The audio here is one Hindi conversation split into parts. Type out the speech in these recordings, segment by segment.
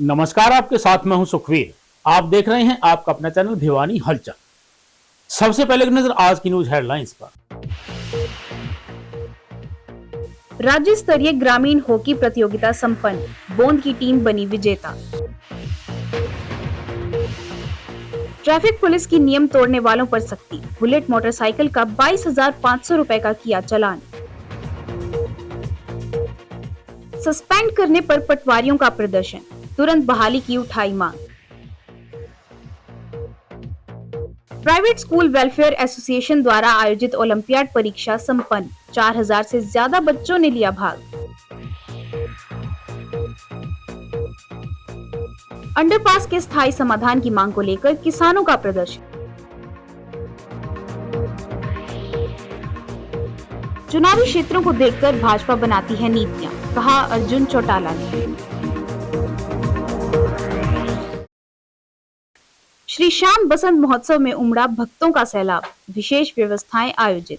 नमस्कार, आपके साथ मैं हूं सुखवीर। आप देख रहे हैं आपका अपना चैनल भिवानी हलचल। सबसे पहले एक नजर आज की न्यूज हेडलाइंस पर। राज्य स्तरीय ग्रामीण हॉकी प्रतियोगिता संपन्न, बोंद की टीम बनी विजेता। ट्रैफिक पुलिस की नियम तोड़ने वालों पर सख्ती, बुलेट मोटरसाइकिल का 22,500 रुपए का किया चालान। सस्पेंड करने पर पटवारियों का प्रदर्शन, तुरंत बहाली की उठाई मांग। प्राइवेट स्कूल वेलफेयर एसोसिएशन द्वारा आयोजित ओलंपियाड परीक्षा संपन्न, 4,000 से ज्यादा बच्चों ने लिया भाग। अंडरपास के स्थायी समाधान की मांग को लेकर किसानों का प्रदर्शन। चुनावी क्षेत्रों को देखकर भाजपा बनाती है नीतियां, कहा अर्जुन चौटाला ने। श्री श्याम बसंत महोत्सव में उमड़ा भक्तों का सैलाब, विशेष व्यवस्थाएं आयोजित।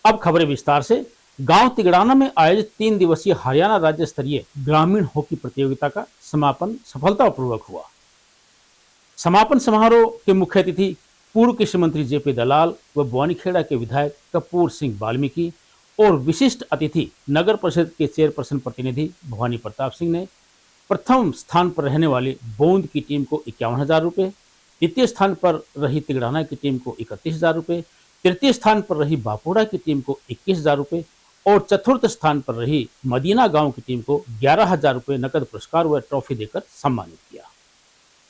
अब खबरें विस्तार से। गांव तिगड़ाना में आयोजित 3 दिवसीय हरियाणा राज्य स्तरीय ग्रामीण हॉकी प्रतियोगिता का समापन सफलतापूर्वक हुआ। समापन समारोह के मुख्य अतिथि पूर्व कृषि मंत्री जेपी दलाल व बवानीखेड़ा के विधायक कपूर सिंह वाल्मीकि और विशिष्ट अतिथि नगर परिषद के चेयरपर्सन प्रतिनिधि भवानी प्रताप सिंह ने प्रथम स्थान पर रहने वाली बोंद की टीम को 51,000 रुपये, द्वितीय स्थान पर रही तिगड़ाना की टीम को 31,000 रुपये, तृतीय स्थान पर रही बापुड़ा की टीम को 21,000 रुपये और चतुर्थ स्थान पर रही मदीना गांव की टीम को 11,000 रुपये नकद पुरस्कार व ट्रॉफी देकर सम्मानित किया।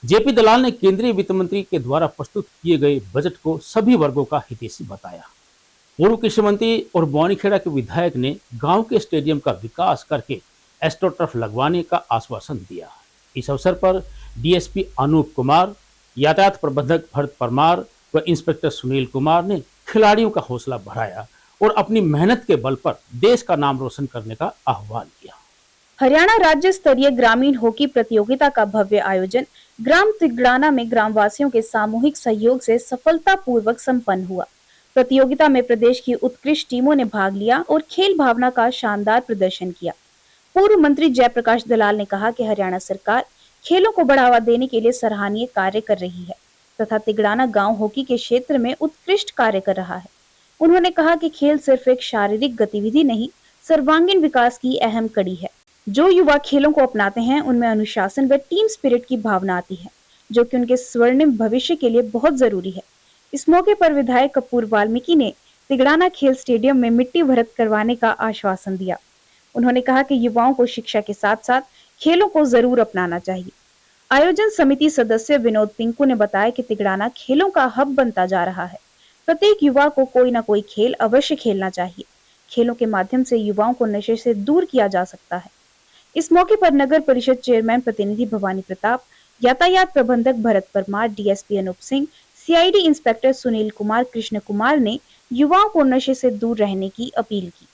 जेपी दलाल ने केंद्रीय वित्त मंत्री के द्वारा प्रस्तुत किए गए बजट को सभी वर्गों का हितैषी बताया। पूर्व कृषि मंत्री और बवानीखेड़ा के विधायक ने गांव के स्टेडियम का विकास करके एस्ट्रोटर्फ लगवाने का आश्वासन दिया। इस अवसर पर डीएसपी अनूप कुमार, यातायात प्रबंधक भरत परमार व इंस्पेक्टर सुनील कुमार ने खिलाड़ियों का हौसला बढ़ाया और अपनी मेहनत के बल पर देश का नाम रोशन करने का आह्वान किया। हरियाणा राज्य स्तरीय ग्रामीण हॉकी प्रतियोगिता का भव्य आयोजन ग्राम तिगड़ाना में ग्रामवासियों के सामूहिक सहयोग से सफलतापूर्वक संपन्न हुआ। प्रतियोगिता में प्रदेश की उत्कृष्ट टीमों ने भाग लिया और खेल भावना का शानदार प्रदर्शन किया। पूर्व मंत्री जयप्रकाश दलाल ने कहा कि हरियाणा सरकार खेलों को बढ़ावा देने के लिए सराहनीय कार्य कर रही है तथा तिगड़ाना गांव हॉकी के क्षेत्र में उत्कृष्ट कार्य कर रहा है। उन्होंने कहा कि खेल सिर्फ एक शारीरिक गतिविधि नहीं, सर्वांगीण विकास की अहम कड़ी है। जो युवा खेलों को अपनाते हैं उनमें अनुशासन व टीम स्पिरिट की भावना आती है, जो कि उनके स्वर्णिम भविष्य के लिए बहुत जरूरी है। इस मौके पर विधायक कपूर वाल्मीकि ने तिगड़ाना खेल स्टेडियम में मिट्टी भरत करवाने का आश्वासन दिया। उन्होंने कहा कि युवाओं को शिक्षा के साथ साथ खेलों को जरूर अपनाना चाहिए। आयोजन समिति सदस्य विनोद पिंकू ने बताया कि तिगड़ाना खेलों का हब बनता जा रहा है। प्रत्येक युवा को कोई ना कोई खेल अवश्य खेलना चाहिए। खेलों के माध्यम से युवाओं को नशे से दूर किया जा सकता है। इस मौके पर नगर परिषद चेयरमैन प्रतिनिधि भवानी प्रताप, यातायात प्रबंधक Bharat Parmar, DSP Anoop Singh, CID inspector Sunil Kumar, Krishna Kumar ने युवाओं को नशे से दूर रहने की अपील की।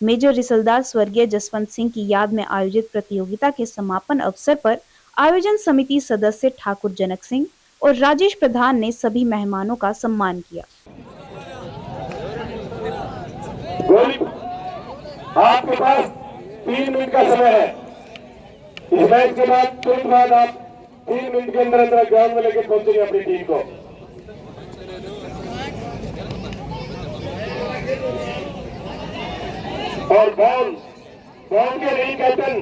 मेजर रिसलदार स्वर्गीय जसवंत सिंह की याद में आयोजित प्रतियोगिता के समापन अवसर पर आयोजन समिति सदस्य ठाकुर जनक सिंह और राजेश प्रधान ने सभी मेहमानों का सम्मान किया। आपके पास 3 मिनट का समय है। इस मैच के बाद तुरंत बाद आप 3 मिनट के अंदर अंदर ग्राउंड में लेकर पहुंचेंगे अपनी टीम को। और बॉल के टीम कैप्टन,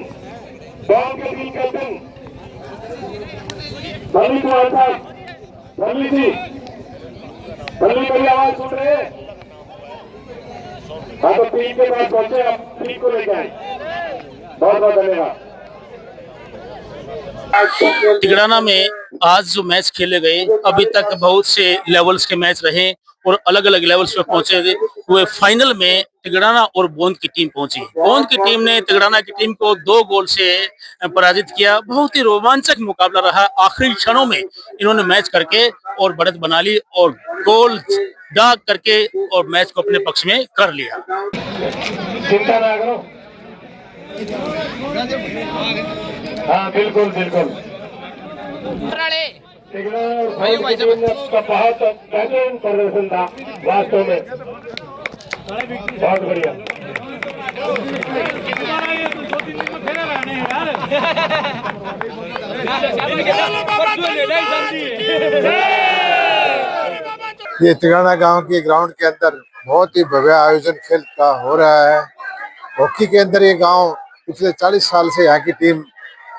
बल्ली कुमार साहब, बल्ली जी, बल्ली मेरी आवाज सुन रहे हैं? हाँ, तो टीम के पास पहुंचे, आप टीम को लेकर आए। बहुत बहुत धन्यवाद। तिगड़ाना में आज जो मैच खेले गए, अभी तक बहुत से लेवल्स के मैच रहे और अलग अलग लेवल्स पे पहुंचे हुए फाइनल में तिगड़ाना और बोंद की टीम पहुंची। बोंद की टीम ने तिगड़ाना की टीम को 2 गोल से पराजित किया। बहुत ही रोमांचक मुकाबला रहा। आखिरी क्षणों में इन्होंने मैच करके और बढ़त बना ली और गोल दाग करके और मैच को अपने पक्ष में कर लिया। चिंता ना करो। हाँ, बिल्कुल बिल्कुल। का बहुत बेहतरीन प्रदर्शन था वास्तव में, बहुत बढ़िया। ये तिगाना गांव के ग्राउंड के अंदर बहुत ही भव्य आयोजन खेल का हो रहा है। हॉकी के अंदर ये गांव पिछले 40 साल से यहाँ की टीम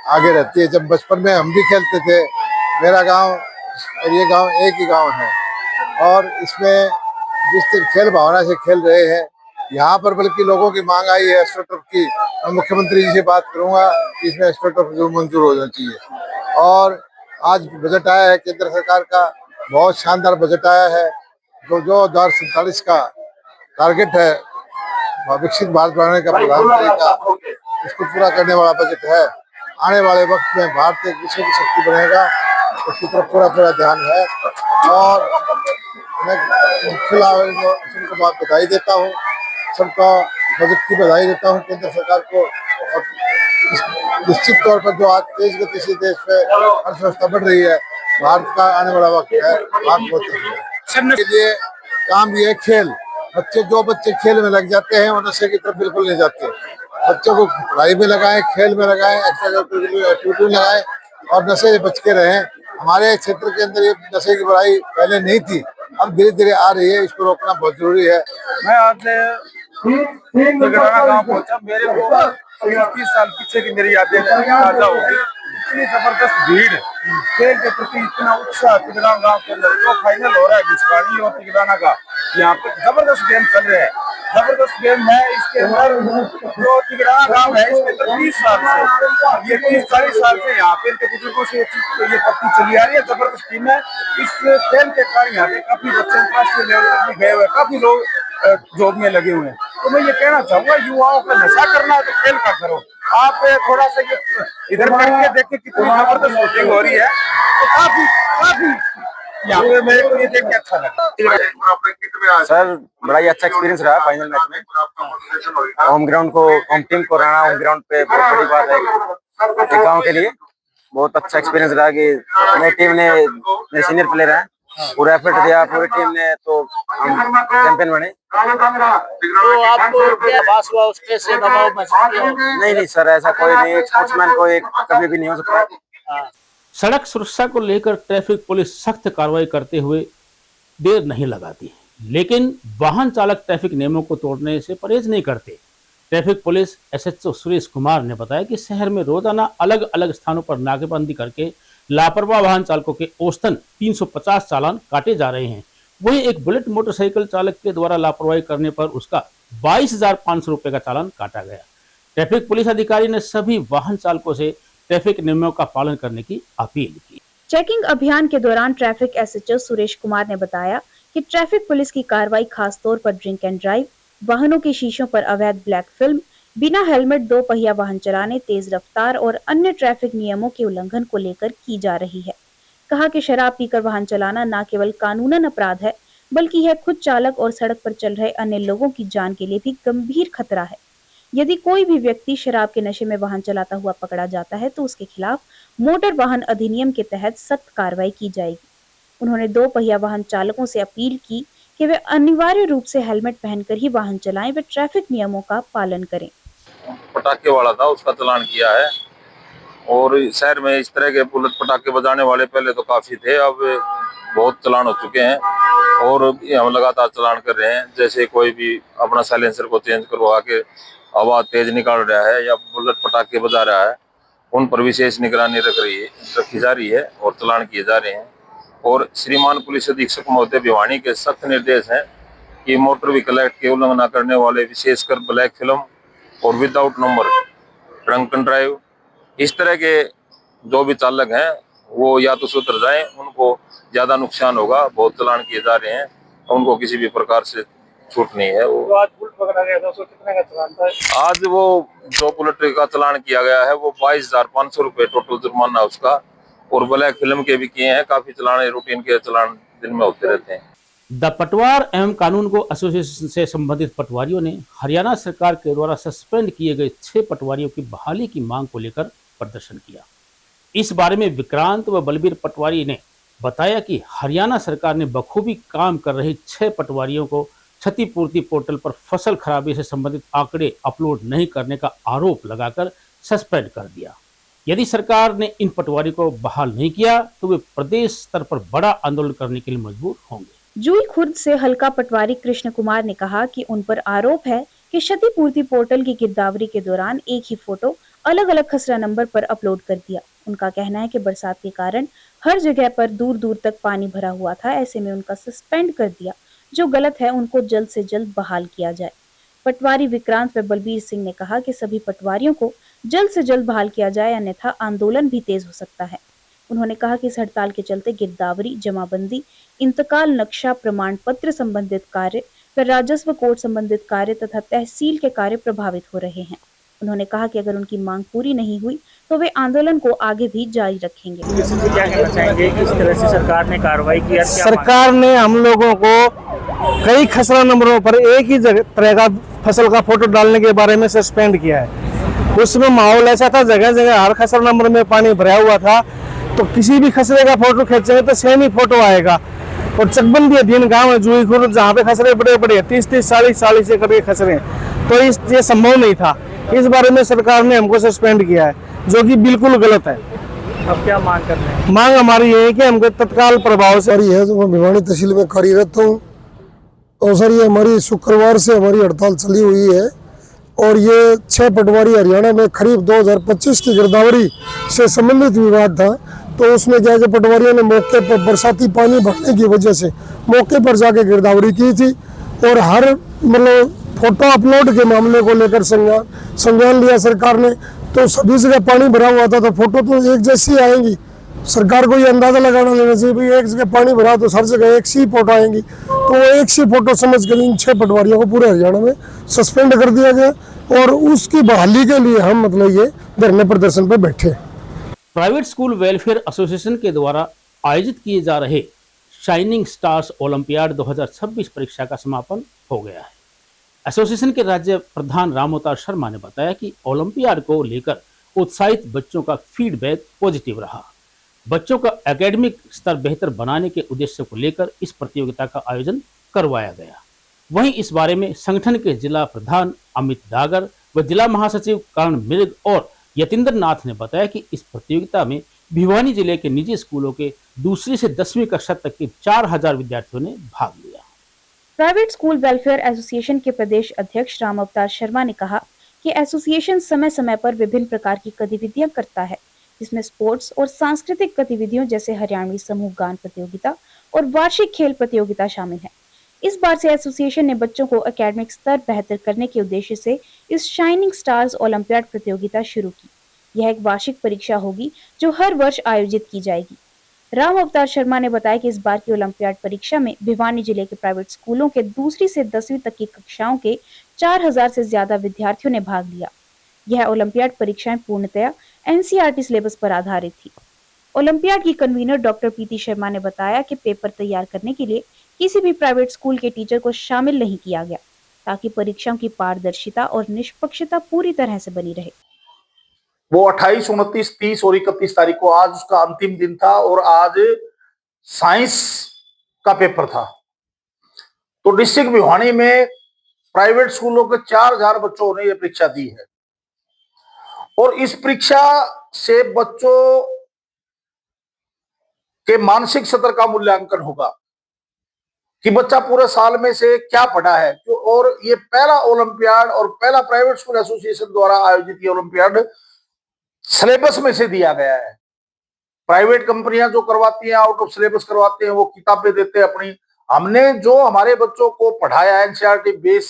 आगे रहती है। जब बचपन में हम भी खेलते थे, मेरा गांव और ये गांव एक ही गांव है और इसमें जिस खेल भावना से खेल रहे हैं यहाँ पर, बल्कि लोगों की मांग आई है एस्ट्रोटर्फ की। मैं मुख्यमंत्री जी से बात करूंगा कि इसमें एस्ट्रोटर्फ जरूर मंजूर हो जाना चाहिए। और आज बजट आया है केंद्र सरकार का, बहुत शानदार बजट आया है। जो 2047 का टारगेट है विकसित भारत बनाने का प्रधानमंत्री का, उसको पूरा करने वाला बजट है। आने वाले वक्त में भारत एक विश्व की शक्ति बनेगा, उसकी तरफ पूरा ध्यान है। और मैं सबको बहुत बधाई देता हूँ, सबका बजट की बधाई देता हूँ केंद्र सरकार को। और निश्चित तौर पर जो आज तेज गति से देश में अर्थव्यवस्था बढ़ रही है, भारत का आने वाला वक्त है के लिए काम भी है खेल। जो बच्चे खेल में लग जाते हैं वो नशे की तरफ बिल्कुल नहीं जाते। बच्चों को पढ़ाई में लगाएं, खेल में लगाएं, एक्स्ट्रा एक्टिविटी में लगाएं और नशे से बच के रहें। हमारे क्षेत्र के अंदर ये नशे की बुराई पहले नहीं थी, अब धीरे धीरे आ रही है, इसको रोकना बहुत जरूरी है। मैं आज तिगड़ाना गांव पहुंचा। मेरे को 30 साल पीछे की मेरी यादें ताजा हो गई। इतनी जबरदस्त भीड़, खेल के प्रति इतना उत्साह तिगड़ाना गांव के अंदर। जो फाइनल हो रहा है भिस्कानी और तिगड़ाना का, यहाँ पे जबरदस्त गेम चल रहे हैं, जबरदस्त गेम है। इसके अंदर जो तिगड़ाना गांव है इसके अंदर 30 साल से, ये 30-40 साल से यहाँ पे इनके बुजुर्गों से ये पत्ती चली आ रही है। जबरदस्त टीम है। इस खेल के कारण यहाँ पे काफी बच्चे अंतर्राष्ट्रीय लेवल तक भी गए हुए, काफी लोग जॉब में लगे हुए हैं। तो मैं ये कहना चाहूंगा, युवाओं का नशा करना है तो खेल का करो। आप थोड़ा सा इधर करके देखे कितनी जबरदस्त शूटिंग हो रही है, तो काफी यहाँ पे मेरे को ये देख के अच्छा लगा। सर बड़ा ही अच्छा एक्सपीरियंस रहा फाइनल मैच में। होम ग्राउंड को, होम टीम को रहना होम ग्राउंड पे बहुत बड़ी बात है एक गांव के लिए। बहुत अच्छा एक्सपीरियंस रहा कि मेरी टीम ने, मेरे सीनियर प्लेयर हैं, पूरा एफर्ट दिया पूरी टीम ने, तो हम चैंपियन बने। तो आपको क्या आभास हुआ उसके से दबाव महसूस किया? नहीं सर, ऐसा कोई नहीं, स्पोर्ट्समैन को कभी भी नहीं हो सकता। सड़क सुरक्षा को लेकर ट्रैफिक पुलिस सख्त कार्रवाई करते हुए देर नहीं लगाती, लेकिन वाहन चालक ट्रैफिक नियमों को तोड़ने से परहेज नहीं करते। Traffic police SHO Suresh Kumar ने बताया कि शहर में रोजाना अलग अलग स्थानों पर नाकेबंदी करके लापरवाह वाहन चालकों के औसतन 350 चालान काटे जा रहे हैं। वहीं एक बुलेट मोटरसाइकिल चालक के द्वारा लापरवाही करने पर उसका 22,500 रुपए का चालान काटा गया। ट्रैफिक पुलिस अधिकारी ने सभी वाहन चालकों से ट्रैफिक नियमों का पालन करने की अपील की। चेकिंग अभियान के दौरान ट्रैफिक एसएचओ सुरेश कुमार ने बताया कि ट्रैफिक पुलिस की कार्रवाई खास तौर पर ड्रिंक एंड ड्राइव, वाहनों के शीशों पर अवैध ब्लैक फिल्म, बिना हेलमेट 2 पहिया वाहन चलाने, तेज रफ्तार और अन्य ट्रैफिक नियमों के उल्लंघन को लेकर की जा रही है। कहा कि शराब पीकर वाहन चलाना न केवल कानूनन अपराध है, बल्कि यह खुद चालक और सड़क पर चल रहे अन्य लोगों की जान के लिए भी गंभीर खतरा है। यदि कोई भी व्यक्ति शराब के नशे में वाहन चलाता हुआ पकड़ा जाता है तो उसके खिलाफ मोटर वाहन अधिनियम के तहत सख्त कार्रवाई की जाएगी। उन्होंने 2 पहिया वाहन चालकों से अपील की कि वे अनिवार्य रूप से हेलमेट पहनकर ही वाहन चलाएं व ट्रैफिक नियमों का पालन करें। पटाखे वाला था, उसका चालान किया है। और शहर में इस तरह के बुलेट पटाखे बजाने वाले पहले तो काफी थे, अब बहुत चालान हो चुके हैं और हम लगातार चालान कर रहे हैं। जैसे कोई भी अपना साइलेंसर को चेंज करवा के आवाज तेज निकाल रहा है या बुलेट पटाखे बजा रहा है, उन पर विशेष निगरानी रखी जा रही है और चालान किए जा रहे हैं। और श्रीमान पुलिस अधीक्षक महोदय भिवानी के सख्त निर्देश हैं कि मोटर व्हीकल एक्ट के उल्लंघन करने वाले, विशेषकर ब्लैक फिल्म और without number, drunk and drive, इस तरह के जो भी चालक हैं वो या तो सुधर जाएं, उनको ज्यादा नुकसान होगा। बहुत चालान किए जा रहे हैं, उनको किसी भी प्रकार से छूट नहीं है। वो आज बुलेट पकड़ा गया था, उसको कितने का चालान था? आज वो जो बुलेट का चालान किया गया है वो 22,500 रुपए टोटल जुर्माना उसका, और ब्लैक फिल्म के भी किए हैं। काफी चालान, रूटीन के चालान दिन में होते रहते हैं। द पटवार एवं कानून को एसोसिएशन से संबंधित पटवारियों ने हरियाणा सरकार के द्वारा सस्पेंड किए गए 6 पटवारियों की बहाली की मांग को लेकर प्रदर्शन किया। इस बारे में विक्रांत व बलबीर पटवारी ने बताया कि हरियाणा सरकार ने बखूबी काम कर रहे 6 पटवारियों को क्षतिपूर्ति पोर्टल पर फसल खराबी से संबंधित आंकड़े अपलोड नहीं करने का आरोप लगाकर सस्पेंड कर दिया। यदि सरकार ने इन पटवारी को बहाल नहीं किया तो वे प्रदेश स्तर पर बड़ा आंदोलन करने के लिए मजबूर होंगे। जूही खुर्द से हल्का पटवारी कृष्ण कुमार ने कहा कि उन पर आरोप है कि क्षतिपूर्ति पोर्टल की गिरदावरी के दौरान एक ही फोटो अलग अलग खसरा नंबर पर अपलोड कर दिया। उनका कहना है कि बरसात के कारण हर जगह पर दूर दूर तक पानी भरा हुआ था, ऐसे में उनका सस्पेंड कर दिया। जो गलत है उनको जल्द से जल्द बहाल किया जाए। पटवारी विक्रांत व बलबीर सिंह ने कहा कि सभी पटवारियों को जल्द से जल्द बहाल किया जाए, अन्यथा आंदोलन भी तेज हो सकता है। उन्होंने कहा कि इस हड़ताल के चलते गिरदावरी, जमाबंदी, इंतकाल नक्शा प्रमाण पत्र संबंधित कार्य व राजस्व कोड संबंधित कार्य तथा तहसील के कार्य प्रभावित हो रहे हैं। उन्होंने कहा कि अगर उनकी मांग पूरी नहीं हुई तो वे आंदोलन को आगे भी जारी रखेंगे। क्या कहना चाहेंगे कि इस तरह से सरकार ने कार्रवाई की? सरकार ने हम लोगों को कई खसरा नंबरों पर एक ही तरह का फसल का फोटो डालने के बारे में सस्पेंड किया है। उसमें माहौल ऐसा था, जगह जगह हर खसरा नंबर में पानी भरा हुआ था, तो किसी भी खसरे का फोटो खींचेंगे तो सेम ही फोटो आएगा। और चकबंदी अधीन गाँव है जूही खुर्द, जहाँ पे खसरे बड़े बड़े 30-30, 40-40 एकड़ के खसरे, तो ये संभव नहीं था। इस बारे में सरकार ने हमको सस्पेंड किया है, जो कि बिल्कुल गलत है। अब क्या मांग कर रहे हैं? मांग हमारी ये है कि हमको तत्काल प्रभाव से है। तो मैं भिवानी तहसील में कार्यरत हूँ और सर ये हमारी शुक्रवार से हमारी हड़ताल चली हुई है और ये 6 पटवारी हरियाणा में खरीफ 2025 की गिरदावरी से संबंधित विवाद था। तो उसमें क्या है कि पटवारियों ने मौके पर बरसाती पानी भरने की वजह से मौके पर जाके गिरदावरी की थी और हर मतलब फोटो अपलोड के मामले को लेकर संज्ञान लिया सरकार ने। तो सभी जगह पानी भरा हुआ था, तो फोटो तो एक जैसी आएंगी। सरकार को ये अंदाजा लगाना लेना चाहिए भाई एक जगह पानी भरा तो हर जगह एक सी फोटो आएंगी। तो वो एक सी फोटो समझ कर इन 6 पटवारियों को पूरे हरियाणा में सस्पेंड कर दिया गया और उसकी बहाली के लिए हम मतलब ये धरने प्रदर्शन पर बैठे। प्राइवेट स्कूल वेलफेयर एसोसिएशन के द्वारा आयोजित किए जा रहे शाइनिंग स्टार्स ओलंपियाड 2026 परीक्षा का समापन हो गया है। एसोसिएशन के राज्य प्रधान राम अवतार शर्मा ने बताया कि ओलंपियाड को लेकर उत्साहित बच्चों का फीडबैक पॉजिटिव रहा। बच्चों का एकेडमिक स्तर बेहतर बनाने के उद्देश्य को लेकर इस प्रतियोगिता का आयोजन करवाया गया। वहीं इस बारे में संगठन के जिला प्रधान अमित डागर व जिला महासचिव कर्ण मिर्ग और यतीन्द्र नाथ ने बताया कि इस प्रतियोगिता में भिवानी जिले के निजी स्कूलों के 2री से 10वीं कक्षा तक के 4000 विद्यार्थियों ने भाग लिया। प्राइवेट स्कूल वेलफेयर एसोसिएशन के प्रदेश अध्यक्ष राम अवतार शर्मा ने कहा कि एसोसिएशन समय समय पर विभिन्न प्रकार की गतिविधियां करता है, जिसमें स्पोर्ट्स और सांस्कृतिक गतिविधियों जैसे हरियाणवी समूह गान प्रतियोगिता और वार्षिक खेल प्रतियोगिता शामिल है। इस बार से एसोसिएशन ने बच्चों को एकेडमिक स्तर बेहतर करने के उद्देश्य से इस शाइनिंग स्टार्स ओलंपियाड प्रतियोगिता शुरू की। यह एक वार्षिक परीक्षा होगी जो हर वर्ष आयोजित की जाएगी। राम अवतार शर्मा ने बताया कि इस बार की ओलंपियाड परीक्षा में भिवानी जिले के प्राइवेट स्कूलों के 2री से 10वीं तक की कक्षाओं के 4000 से ज्यादा विद्यार्थियों ने भाग लिया। यह ओलंपियाड परीक्षाएं पूर्णतया एनसीईआरटी सिलेबस पर आधारित थी। ओलंपियाड की कन्वीनर डॉक्टर प्रीति शर्मा ने बताया कि पेपर तैयार करने के लिए किसी भी प्राइवेट स्कूल के टीचर को शामिल नहीं किया गया, ताकि परीक्षाओं की पारदर्शिता और निष्पक्षता पूरी तरह से बनी रहे। वो 28, 29, 30 और 31 तारीख को आज उसका अंतिम दिन था और आज साइंस का पेपर था। तो डिस्ट्रिक्ट भिवानी में प्राइवेट स्कूलों के 4000 बच्चों ने ये परीक्षा दी है और इस परीक्षा से बच्चों के मानसिक स्तर का मूल्यांकन होगा कि बच्चा पूरे साल में से क्या पढ़ा है। और ये पहला ओलंपियाड और पहला प्राइवेट स्कूल एसोसिएशन द्वारा आयोजित ये ओलंपियाड सिलेबस में से दिया गया है। प्राइवेट कंपनियां जो करवाती हैं आउट ऑफ सिलेबस करवाते हैं, वो किताबें देते हैं अपनी। हमने जो हमारे बच्चों को पढ़ाया एनसीईआरटी बेस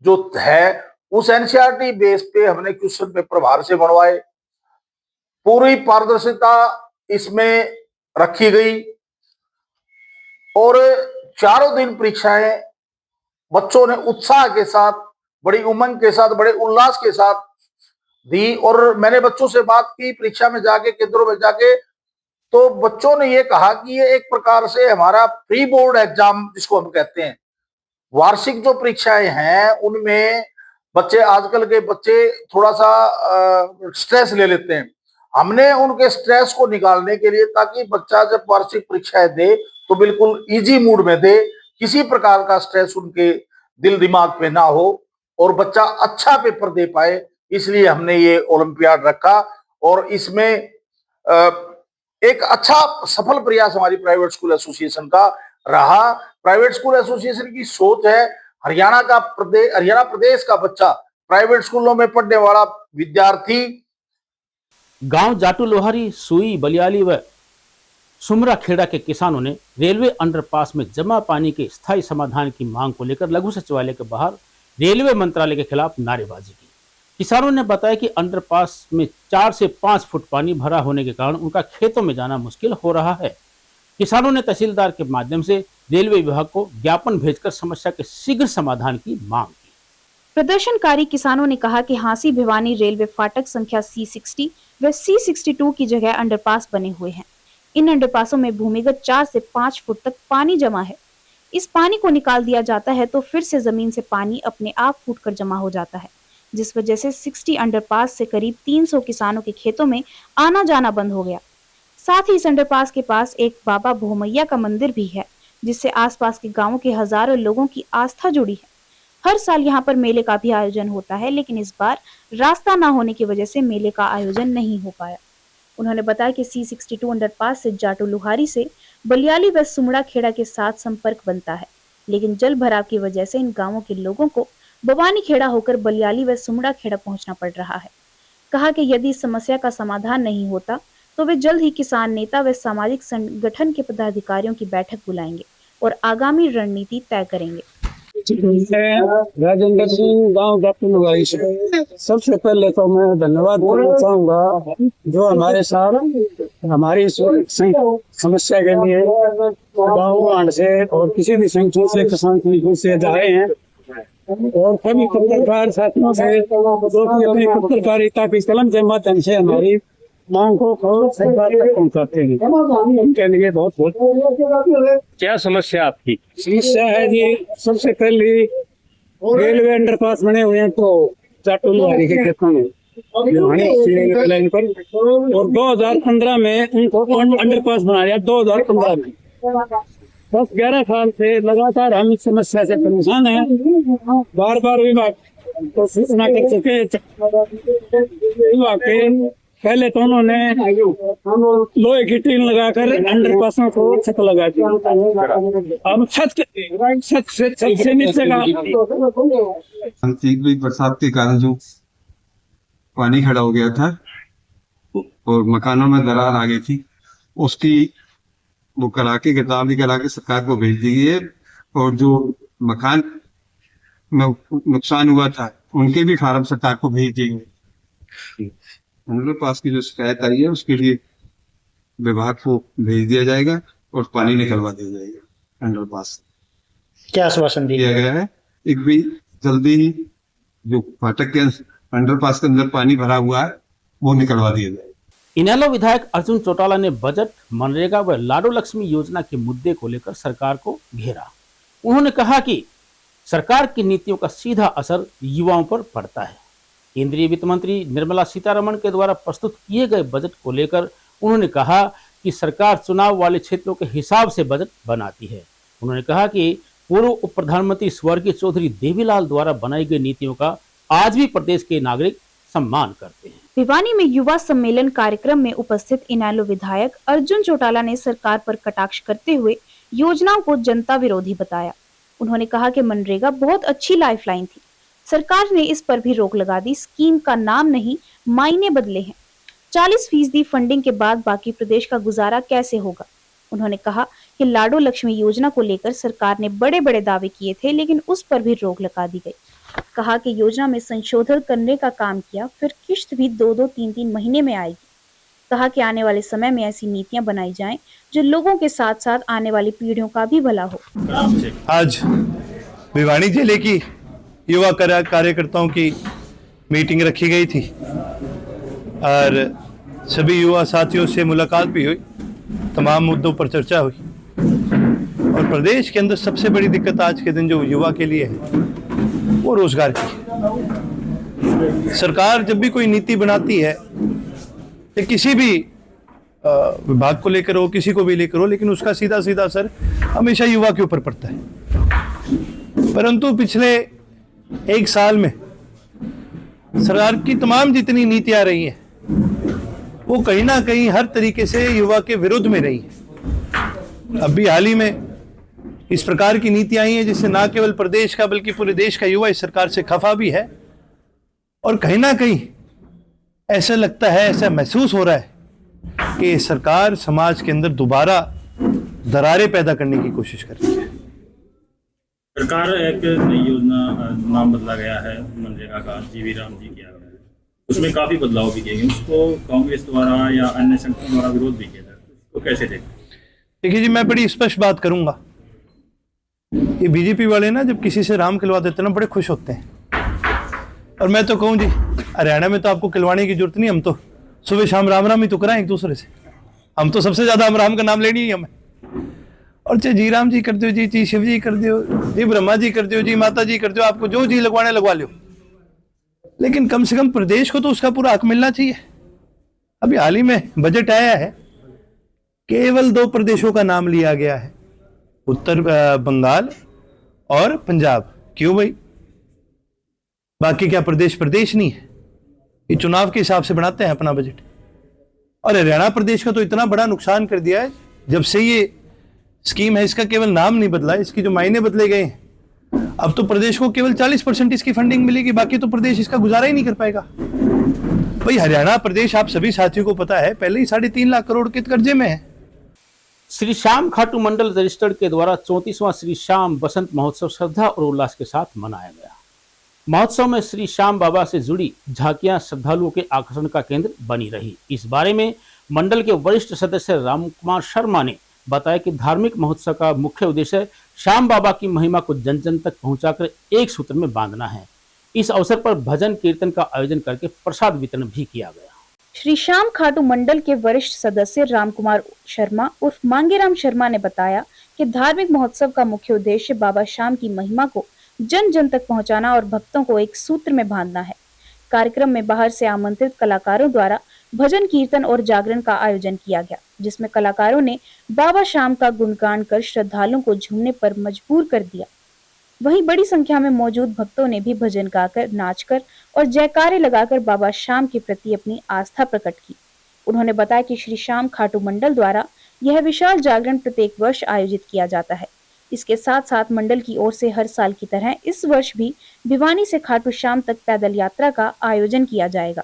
जो है, उस एनसीईआरटी बेस पे हमने क्वेश्चन पेपर बाहर से बनवाए। पूरी पारदर्शिता इसमें रखी गई और चारों दिन परीक्षाएं बच्चों ने उत्साह के साथ, बड़ी उमंग के साथ, बड़े उल्लास के साथ दी। और मैंने बच्चों से बात की परीक्षा में जाके, केंद्रों में जाके, तो बच्चों ने ये कहा कि ये एक प्रकार से हमारा प्री बोर्ड एग्जाम जिसको हम कहते हैं, वार्षिक जो परीक्षाएं हैं उनमें बच्चे, आजकल के बच्चे थोड़ा सा स्ट्रेस ले लेते हैं। हमने उनके स्ट्रेस को निकालने के लिए, ताकि बच्चा जब वार्षिक परीक्षाएं दे तो बिल्कुल इजी मूड में दे, किसी प्रकार का स्ट्रेस उनके दिल दिमाग पे ना हो और बच्चा अच्छा पेपर दे पाए, इसलिए हमने ये ओलंपियाड रखा। और इसमें एक अच्छा सफल प्रयास हमारी प्राइवेट स्कूल एसोसिएशन का रहा। प्राइवेट स्कूल एसोसिएशन की सोच है हरियाणा प्रदेश का बच्चा, प्राइवेट स्कूलों में पढ़ने वाला विद्यार्थी। गांव जाटू लोहारी, सुई, बलियाली व सुमरा खेड़ा के किसानों ने रेलवे अंडरपास में जमा पानी के स्थायी समाधान की मांग को लेकर लघु सचिवालय के बाहर रेलवे मंत्रालय के खिलाफ नारेबाजी की। किसानों ने बताया कि अंडरपास में 4 से 5 फुट पानी भरा होने के कारण उनका खेतों में जाना मुश्किल हो रहा है। किसानों ने तहसीलदार के माध्यम से रेलवे विभाग को ज्ञापन भेजकर समस्या के शीघ्र समाधान की मांग की। प्रदर्शनकारी किसानों ने कहा कि हांसी भिवानी रेलवे फाटक संख्या C60 व C62 की जगह अंडरपास बने हुए हैं। इन अंडरपासों में भूमिगत 4 से 5 फुट तक पानी जमा है। इस पानी को निकाल दिया जाता है तो फिर से जमीन से पानी अपने आप फूटकर जमा हो जाता है, जिस वजह से 60 अंडरपास से करीब 300 किसानों के खेतों में आना जाना बंद हो गया। साथ ही इस अंडरपास के पास एक बाबा भोमैया का मंदिर भी है, जिससे आसपास के गांवों के हजारों लोगों की आस्था जुड़ी है। हर साल यहां पर मेले का भी आयोजन होता है, लेकिन इस बार रास्ता न होने की वजह से मेले का आयोजन नहीं हो पाया। उन्होंने बताया कि C62 अंडरपास से जाटू लुहारी से बलियाली व सुमड़ा खेड़ा के साथ संपर्क बनता है, लेकिन जल भराव की वजह से इन गांवों के लोगों को बवानी खेड़ा होकर बलियाली व सुमड़ा खेड़ा पहुंचना पड़ रहा है। कहा कि यदि इस समस्या का समाधान नहीं होता तो वे जल्द ही किसान नेता व सामाजिक संगठन के पदाधिकारियों की बैठक बुलाएंगे और आगामी रणनीति तय करेंगे। राजेंद्र सिंह, गांव जाटू लुहारी से। सबसे पहले तो मैं धन्यवाद करना चाहूँगा जो हमारे साथ हमारी समस्या के लिए गाँव से और किसी भी संगठन से किसान संगठन से आए हैं और सभी पत्रकार साथियों से जो कि अपनी पत्रकारिता की कलम के माध्यम से हमारी मांग को सरकार तक पहुँचाते हैं, उनके लिए बहुत बहुत। क्या समस्या आपकी? समस्या है जी, सबसे पहले रेलवे अंडरपास बने हुए हैं तो जाटू लुहारी के खेतों में लाइन पर, और 2015 में उनको अंडरपास बनाया। 2015 में 10-11 साल से लगातार हम इस समस्या से परेशान हैं। बार बार विभाग को सूचना कर चुके। विभाग के पहले तो उन्होंने लोहे की टीन लगाकर अंडरपासों को छत लगा दी। अब छत से नीचे का बरसात के कारण जो पानी खड़ा हो गया था और मकानों में दरार आ गई थी, उसकी वो करा के किताब करा के सरकार को भेज दी गई है। और जो मकान में नुकसान हुआ था उनके भी फार्म सरकार को भेज दिए गए। उनके पास की जो शिकायत आई है उसके लिए विभाग को भेज दिया जाएगा और पानी निकलवा दिया जाएगा अंडरपास। क्या आश्वासन दिया गया है? एक भी जल्दी ही जो फाटक के अंडरपास के अंदर पानी भरा हुआ है वो निकलवा दिया जाएगा। इनेलो विधायक अर्जुन चौटाला ने बजट, मनरेगा व लाडो लक्ष्मी योजना के मुद्दे को लेकर सरकार को घेरा। उन्होंने कहा कि सरकार की नीतियों का सीधा असर युवाओं पर पड़ता है। केंद्रीय वित्त मंत्री निर्मला सीतारमण के द्वारा प्रस्तुत किए गए बजट को लेकर उन्होंने कहा कि सरकार चुनाव वाले क्षेत्रों के हिसाब से बजट बनाती है। उन्होंने कहा कि पूर्व उप प्रधानमंत्री स्वर्गीय चौधरी देवीलाल द्वारा बनाई गई नीतियों का आज भी प्रदेश के नागरिक सम्मान करते हैं। भिवानी में युवा सम्मेलन कार्यक्रम में उपस्थित इनेलो विधायक अर्जुन चौटाला ने सरकार पर कटाक्ष करते हुए योजनाओं को जनता विरोधी बताया। उन्होंने कहा कि मनरेगा बहुत अच्छी लाइफलाइन थी, सरकार ने इस पर भी रोक लगा दी। स्कीम का नाम नहीं, मायने बदले हैं। 40% फंडिंग के बाद बाकी प्रदेश का गुजारा कैसे होगा? उन्होंने कहा कि लाडो लक्ष्मी योजना को लेकर सरकार ने बड़े बड़े दावे किए थे, लेकिन उस पर भी रोक लगा दी गई। कहा कि योजना में संशोधन करने का काम किया, फिर किश्त भी 2-2, 3-3 महीने में आएगी। कहा कि आने वाले समय में ऐसी नीतियां बनाई जाएं जो लोगों के साथ साथ आने वाली पीढ़ियों का भी भला हो। आज भिवानी जिले की युवा कार्यकर्ताओं की मीटिंग रखी गई थी और सभी युवा साथियों से मुलाकात भी हुई, तमाम मुद्दों पर चर्चा हुई। और प्रदेश के अंदर सबसे बड़ी दिक्कत आज के दिन जो युवा के लिए है वो रोजगार की है। सरकार जब भी कोई नीति बनाती है, किसी भी विभाग को लेकर हो, किसी को भी लेकर हो, लेकिन उसका सीधा सीधा असर हमेशा युवा के ऊपर पड़ता है। परंतु पिछले 1 साल में सरकार की तमाम जितनी नीतियां रही हैं वो कहीं ना कहीं हर तरीके से युवा के विरुद्ध में रही है। अभी हाल ही में इस प्रकार की नीति आई है जिससे न केवल प्रदेश का बल्कि पूरे देश का युवा इस सरकार से खफा भी है, और कहीं ना कहीं ऐसा लगता है, ऐसा महसूस हो रहा है कि सरकार समाज के अंदर दोबारा दरारें पैदा करने की कोशिश कर रही है। सरकार एक नई योजना, नाम बदला गया है मनरेगा का, जीवी राम जी किया गया है, उसमें काफी बदलाव भी किए गए, उसको कांग्रेस द्वारा या अन्य संगठनों द्वारा विरोध भी किया जाता है, उसको कैसे देखते हैं? देखिए जी, मैं बड़ी स्पष्ट बात करूंगा। ये बीजेपी वाले ना जब किसी से राम खिलवा देते ना बड़े खुश होते हैं, और मैं तो कहूँ जी हरियाणा में तो आपको खिलवाने की जरूरत नहीं, हम तो सुबह शाम राम राम ही तो कराएं एक दूसरे से। हम तो सबसे ज्यादा हम राम का नाम लेनी ही हमें, और चाहे जी राम जी कर दो, जी शिव जी कर दो, जी ब्रह्मा जी कर दो, जी माता जी कर दो, आपको जो जी लगवाने लगवा लो, लेकिन कम से कम प्रदेश को तो उसका पूरा हक मिलना चाहिए। अभी हाल ही में बजट आया है, केवल 2 प्रदेशों का नाम लिया गया है, उत्तर बंगाल और पंजाब। क्यों भाई? बाकी क्या प्रदेश प्रदेश नहीं है? ये चुनाव के हिसाब से बनाते हैं अपना बजट। और हरियाणा प्रदेश का तो इतना बड़ा नुकसान कर दिया है, जब से ये स्कीम है इसका केवल नाम नहीं बदला, इसकी जो मायने बदले गए हैं। अब तो प्रदेश को केवल 40% इसकी फंडिंग मिलेगी, बाकी तो प्रदेश इसका गुजारा ही नहीं कर पाएगा। भाई हरियाणा प्रदेश, आप सभी साथियों को पता है, पहले ही 3.5 लाख करोड़ के कर्जे में है। श्री श्याम खाटू मंडल रजिस्टर्ड के द्वारा 34वां श्री श्याम बसंत महोत्सव श्रद्धा और उल्लास के साथ मनाया गया। महोत्सव में श्री श्याम बाबा से जुड़ी झांकियां श्रद्धालुओं के आकर्षण का केंद्र बनी रही। इस बारे में मंडल के वरिष्ठ सदस्य रामकुमार शर्मा ने बताया कि धार्मिक महोत्सव का मुख्य उद्देश्य श्याम बाबा की महिमा को जन जन तक पहुंचाकर एक सूत्र में बांधना है। इस अवसर पर भजन कीर्तन का आयोजन करके प्रसाद वितरण भी किया गया। श्री श्याम खाटू मंडल के वरिष्ठ सदस्य रामकुमार शर्मा उर्फ मांगेराम शर्मा ने बताया कि धार्मिक महोत्सव का मुख्य उद्देश्य बाबा श्याम की महिमा को जन जन तक पहुंचाना और भक्तों को एक सूत्र में बांधना है। कार्यक्रम में बाहर से आमंत्रित कलाकारों द्वारा भजन कीर्तन और जागरण का आयोजन किया गया, जिसमें कलाकारों ने बाबा श्याम का गुणगान कर श्रद्धालुओं को झूमने पर मजबूर कर दिया। वहीं बड़ी संख्या में मौजूद भक्तों ने भी भजन गाकर, नाचकर और जयकारे लगाकर बाबा श्याम के प्रति अपनी आस्था प्रकट की। उन्होंने बताया कि श्री श्याम खाटू मंडल द्वारा यह विशाल जागरण प्रत्येक वर्ष आयोजित किया जाता है। इसके साथ साथ मंडल की ओर से हर साल की तरह इस वर्ष भी भिवानी से खाटू श्याम तक पैदल यात्रा का आयोजन किया जाएगा।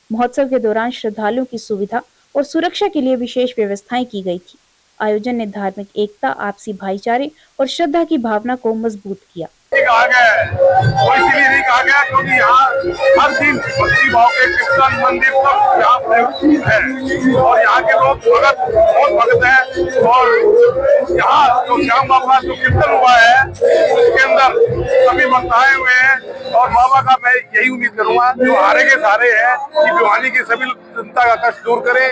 महोत्सव के दौरान श्रद्धालुओं की सुविधा और सुरक्षा के लिए विशेष व्यवस्थाएं की गई थी। आयोजन ने धार्मिक एकता, आपसी भाईचारे और श्रद्धा की भावना को मजबूत किया। कहा गया है वो इसीलिए नहीं कहा गया क्योंकि यहाँ हर दिन भक्ति भाव के कीर्तन मंदिर सब यहाँ है, और यहाँ के लोग बहुत भगत हैं, और यहाँ जो श्याम बाबा जो कीर्तन हुआ है उसके अंदर सभी भक्त आए हुए हैं। और बाबा का मैं यही उम्मीद करूंगा जो हारे के सारे हैं कि भिवानी की सभी जनता का कष्ट दूर करे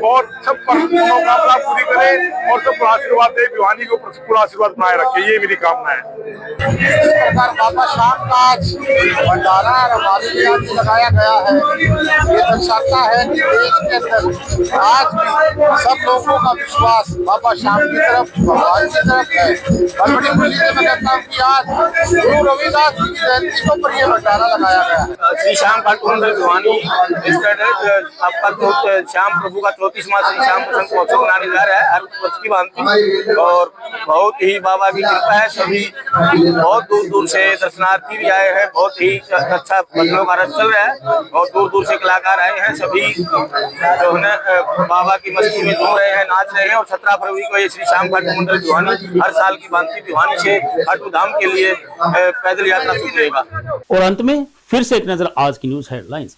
और सब पर मनोकामना पूरी करे और सबको आशीर्वाद दे, भिवानी को पूरा आशीर्वाद बनाए रखे, ये मेरी कामना है। प्रकार बाबा श्याम का आज भंडारा और आरती लगाया गया है, ये दर्शाता है कि देश के अंदर आज भी सब लोगों का विश्वास बाबा श्याम की तरफ, भगवान की तरफ है। और बड़ी खुशी से मैं कहता हूँ कि आज गुरु रविदास जी की जयंती के ऊपर ये भंडारा लगाया गया। श्री श्याम खाटू मंडल भिवानी आपका श्याम प्रभु का 34वां श्री श्याम बसंत महोत्सव मनाने जा रहा है हर वर्ष की भांति, और बहुत ही बाबा की कृपा है। सभी बहुत दूर से दर्शनार्थी भी आए हैं, बहुत ही अच्छा भजनों का रस चल रहा है और दूर से कलाकार आए हैं। सभी जो है बाबा की मस्ती में झूम रहे हैं, नाच रहे हैं। और 17 फरवरी को ये श्री श्याम खाटू मंडल भिवानी हर साल की भांति भिवानी से खाटू धाम के लिए पैदल यात्रा शुरू रहेगा। और अंत में फिर से एक नजर आज की न्यूज हेडलाइंस।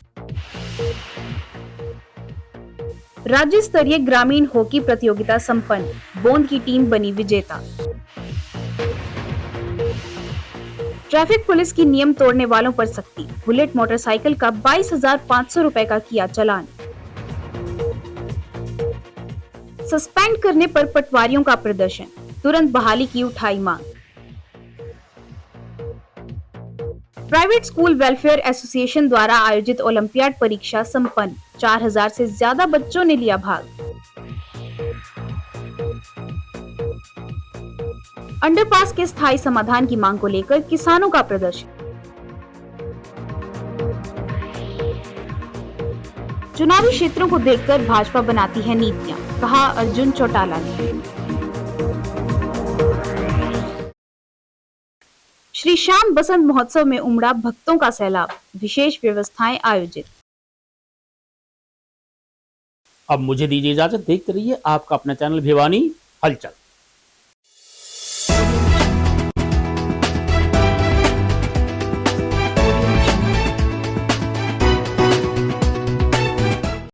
राज्य स्तरीय ग्रामीण हॉकी प्रतियोगिता संपन्न, बोंद की टीम बनी विजेता। ट्रैफिक पुलिस की नियम तोड़ने वालों पर सख्ती, बुलेट मोटरसाइकिल का 22,500 रुपए का किया चालान। सस्पेंड करने पर पटवारियों का प्रदर्शन, तुरंत बहाली की उठाई मांग। प्राइवेट स्कूल वेलफेयर एसोसिएशन द्वारा आयोजित ओलंपियाड परीक्षा संपन्न, 4000 से ज्यादा बच्चों ने लिया भाग। अंडरपास के स्थायी समाधान की मांग को लेकर किसानों का प्रदर्शन। चुनावी क्षेत्रों को देखकर भाजपा बनाती है नीतियां, कहा अर्जुन चौटाला ने। श्री श्याम बसंत महोत्सव में उमड़ा भक्तों का सैलाब, विशेष व्यवस्थाएं आयोजित। अब मुझे दीजिए इजाजत, देखते रहिए आपका अपना चैनल भिवानी हलचल।